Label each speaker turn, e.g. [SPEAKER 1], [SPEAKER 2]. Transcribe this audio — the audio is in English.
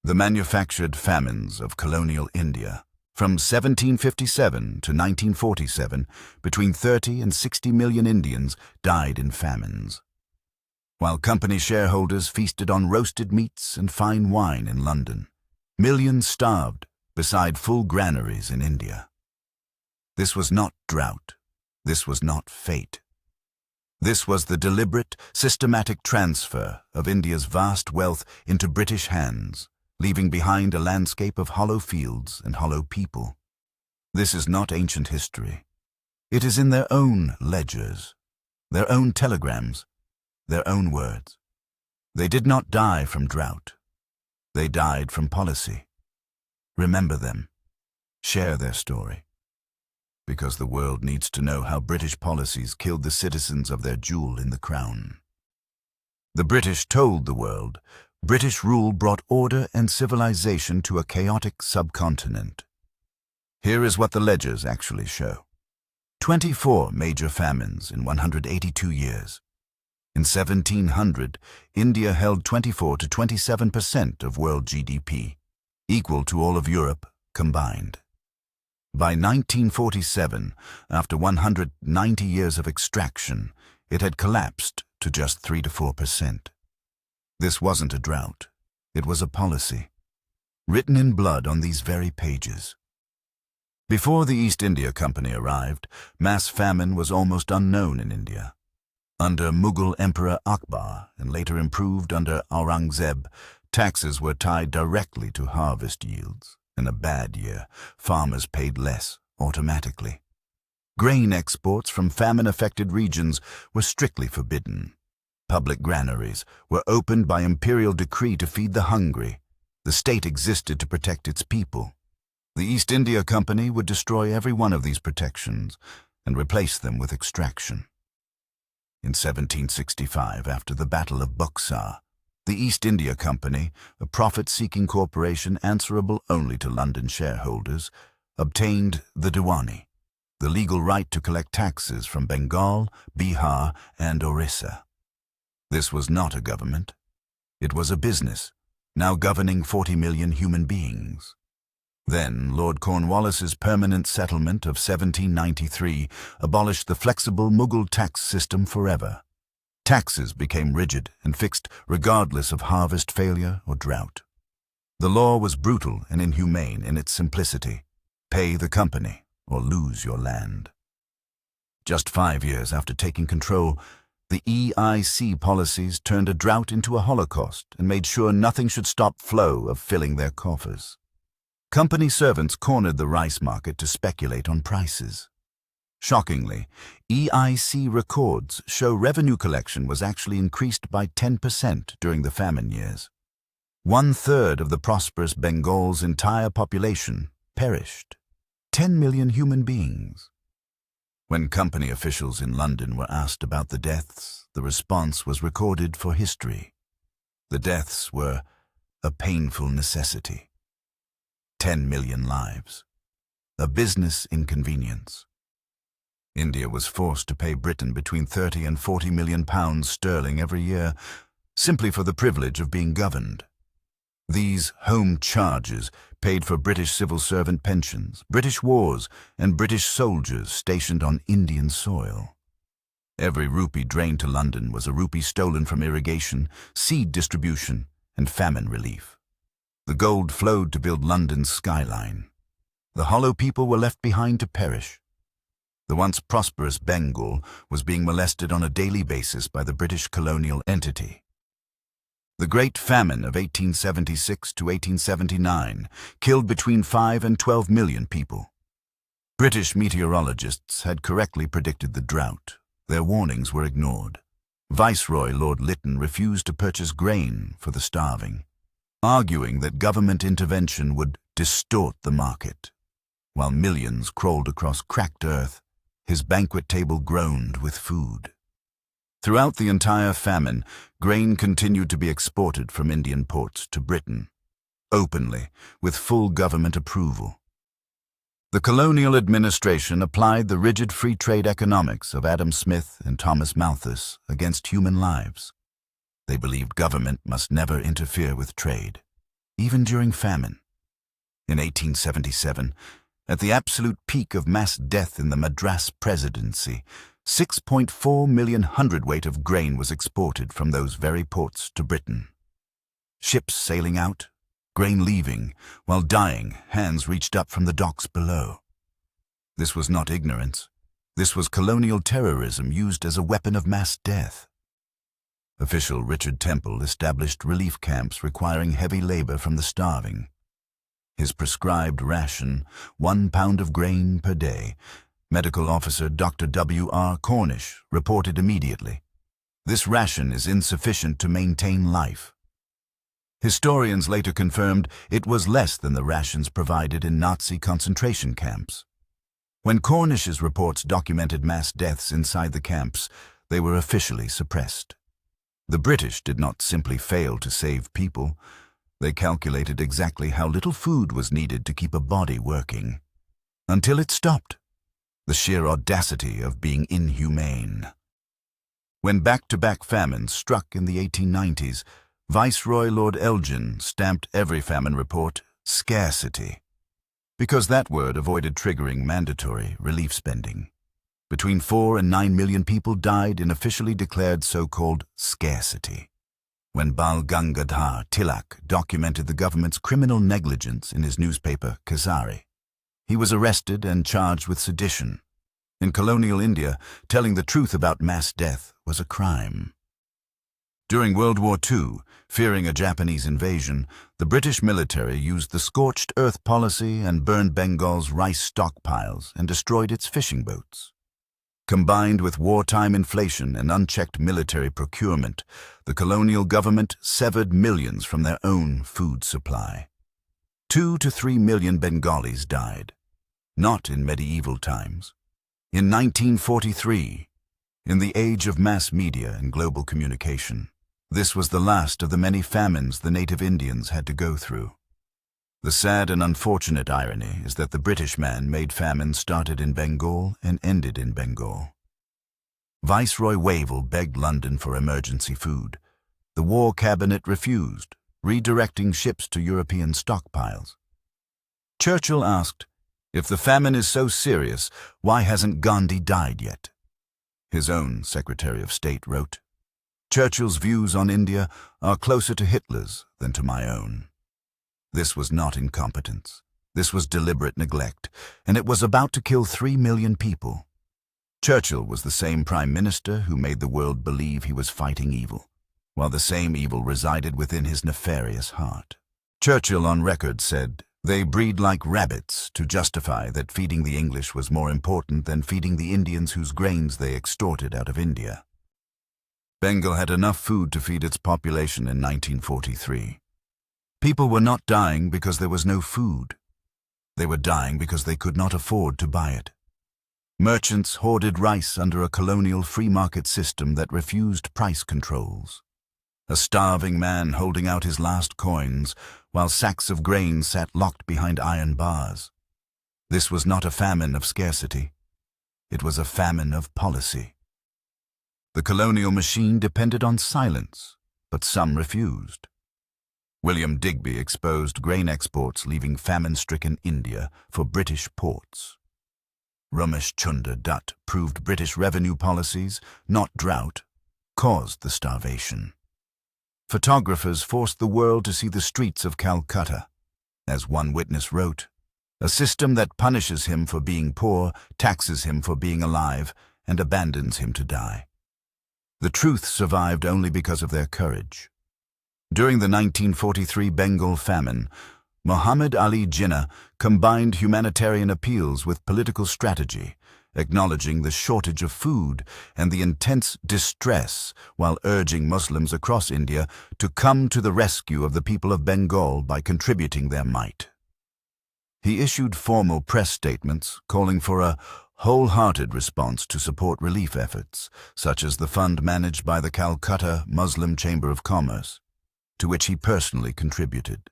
[SPEAKER 1] The manufactured famines of colonial India. From 1757 to 1947, between 30 and 60 million Indians died in famines. While company shareholders feasted on roasted meats and fine wine in London, millions starved beside full granaries in India. This was not drought. This was not fate. This was the deliberate, systematic transfer of India's vast wealth into British hands, leaving behind a landscape of hollow fields and hollow people. This is not ancient history. It is in their own ledgers, their own telegrams, their own words. They did not die from drought. They died from policy. Remember them. Share their story. Because the world needs to know how British policies killed the citizens of their jewel in the crown. The British told the world, British rule brought order and civilization to a chaotic subcontinent. Here is what the ledgers actually show. 24 major famines in 182 years. In 1700, India held 24 to 27% of world GDP, equal to all of Europe combined. By 1947, after 190 years of extraction, it had collapsed to just 3 to 4%. This wasn't a drought. It was a policy, written in blood on these very pages. Before the East India Company arrived, mass famine was almost unknown in India. Under Mughal Emperor Akbar, and later improved under Aurangzeb, taxes were tied directly to harvest yields. In a bad year, farmers paid less automatically. Grain exports from famine-affected regions were strictly forbidden. Public granaries were opened by imperial decree to feed the hungry. The state existed to protect its people. The East India Company would destroy every one of these protections and replace them with extraction. In 1765, after the Battle of Buxar, the East India Company, a profit-seeking corporation answerable only to London shareholders, obtained the Diwani, the legal right to collect taxes from Bengal, Bihar, and Orissa. This was not a government. It was a business, now governing 40 million human beings. Then, Lord Cornwallis's permanent settlement of 1793 abolished the flexible Mughal tax system forever. Taxes became rigid and fixed regardless of harvest failure or drought. The law was brutal and inhumane in its simplicity. Pay the company or lose your land. Just 5 years after taking control, the EIC policies turned a drought into a holocaust and made sure nothing should stop flow of filling their coffers. Company servants cornered the rice market to speculate on prices. Shockingly, EIC records show revenue collection was actually increased by 10% during the famine years. 1/3 of the prosperous Bengal's entire population perished. 10 million human beings. When company officials in London were asked about the deaths, the response was recorded for history. The deaths were a painful necessity. 10 million lives. A business inconvenience. India was forced to pay Britain between 30 and 40 million pounds sterling every year, simply for the privilege of being governed. These home charges paid for British civil servant pensions, British wars, and British soldiers stationed on Indian soil. Every rupee drained to London was a rupee stolen from irrigation, seed distribution, and famine relief. The gold flowed to build London's skyline. The hollow people were left behind to perish. The once prosperous Bengal was being molested on a daily basis by the British colonial entity. The Great Famine of 1876 to 1879 killed between 5 and 12 million people. British meteorologists had correctly predicted the drought. Their warnings were ignored. Viceroy Lord Lytton refused to purchase grain for the starving, arguing that government intervention would distort the market. While millions crawled across cracked earth, his banquet table groaned with food. Throughout the entire famine, grain continued to be exported from Indian ports to Britain, openly, with full government approval. The colonial administration applied the rigid free trade economics of Adam Smith and Thomas Malthus against human lives. They believed government must never interfere with trade. even during famine. In 1877, at the absolute peak of mass death in the Madras Presidency, 6.4 million hundredweight of grain was exported from those very ports to Britain. Ships sailing out, grain leaving, while dying, hands reached up from the docks below. This was not ignorance. This was colonial terrorism used as a weapon of mass death. Official Richard Temple established relief camps requiring heavy labor from the starving. His prescribed ration, 1 pound of grain per day. Medical officer Dr. W.R. Cornish reported immediately, "This ration is insufficient to maintain life." Historians later confirmed it was less than the rations provided in Nazi concentration camps. When Cornish's reports documented mass deaths inside the camps, they were officially suppressed. The British did not simply fail to save people. They calculated exactly how little food was needed to keep a body working. Until it stopped. The sheer audacity of being inhumane. When back-to-back famines struck in the 1890s, Viceroy Lord Elgin stamped every famine report scarcity, because that word avoided triggering mandatory relief spending. Between 4 and 9 million people died in officially declared so-called scarcity. When Bal Gangadhar Tilak documented the government's criminal negligence in his newspaper Khazari, he was arrested and charged with sedition. In colonial India, telling the truth about mass death was a crime. During World War II, fearing a Japanese invasion, the British military used the scorched earth policy and burned Bengal's rice stockpiles and destroyed its fishing boats. Combined with wartime inflation and unchecked military procurement, the colonial government severed millions from their own food supply. 2 to 3 million Bengalis died. Not in medieval times. In 1943, in the age of mass media and global communication, this was the last of the many famines the native Indians had to go through. The sad and unfortunate irony is that the British man-made famine started in Bengal and ended in Bengal. Viceroy Wavell begged London for emergency food. The War Cabinet refused, redirecting ships to European stockpiles. Churchill asked, "If the famine is so serious, why hasn't Gandhi died yet?" His own Secretary of State wrote, "Churchill's views on India are closer to Hitler's than to my own." This was not incompetence. This was deliberate neglect, and it was about to kill 3 million people. Churchill was the same prime minister who made the world believe he was fighting evil, while the same evil resided within his nefarious heart. Churchill on record said, "They breed like rabbits," to justify that feeding the English was more important than feeding the Indians whose grains they extorted out of India. Bengal had enough food to feed its population in 1943. People were not dying because there was no food. They were dying because they could not afford to buy it. Merchants hoarded rice under a colonial free market system that refused price controls. A starving man holding out his last coins, while sacks of grain sat locked behind iron bars. This was not a famine of scarcity. It was a famine of policy. The colonial machine depended on silence, but some refused. William Digby exposed grain exports leaving famine-stricken India for British ports. Ramesh Chunder Dutt proved British revenue policies, not drought, caused the starvation. Photographers forced the world to see the streets of Calcutta. As one witness wrote, "A system that punishes him for being poor, taxes him for being alive, and abandons him to die." The truth survived only because of their courage. During the 1943 Bengal famine, Muhammad Ali Jinnah combined humanitarian appeals with political strategy, acknowledging the shortage of food and the intense distress while urging Muslims across India to come to the rescue of the people of Bengal by contributing their mite. He issued formal press statements calling for a wholehearted response to support relief efforts, such as the fund managed by the Calcutta Muslim Chamber of Commerce, to which he personally contributed.